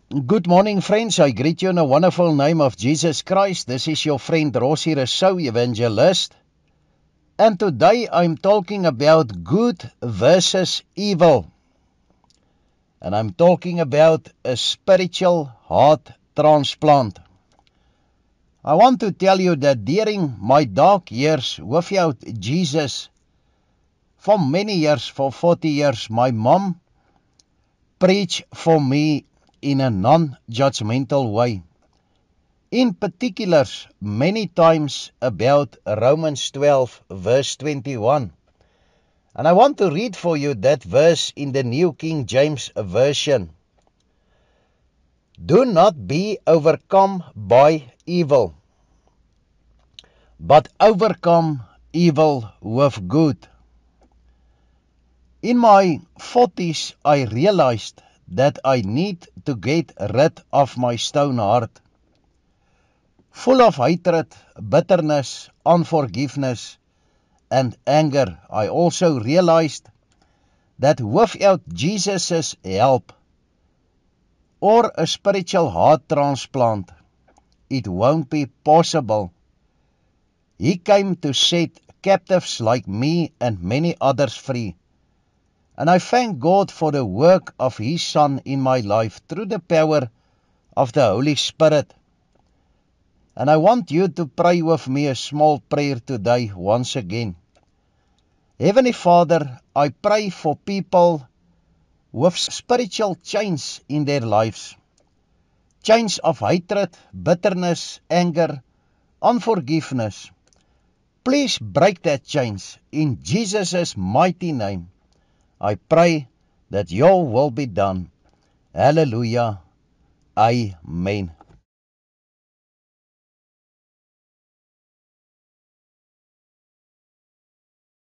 Good morning, friends. I greet you in the wonderful name of Jesus Christ. This is your friend Rossi Rousseau, evangelist. And today I'm talking about good versus evil. And I'm talking about a spiritual heart transplant. I want to tell you that during my dark years without Jesus, for many years, for 40 years, my mom preached for me in a non-judgmental way. In particular, many times about Romans 12 verse 21. And I want to read for you that verse in the New King James Version. Do not be overcome by evil, but overcome evil with good. In my 40s, I realized that I need to get rid of my stone heart. Full of hatred, bitterness, unforgiveness, and anger, I also realized that without Jesus' help or a spiritual heart transplant, it won't be possible. He came to set captives like me and many others free. And I thank God for the work of His Son in my life through the power of the Holy Spirit. And I want you to pray with me a small prayer today once again. Heavenly Father, I pray for people with spiritual chains in their lives. Chains of hatred, bitterness, anger, unforgiveness. Please break that chains in Jesus' mighty name. I pray that your will be done. Hallelujah. Amen.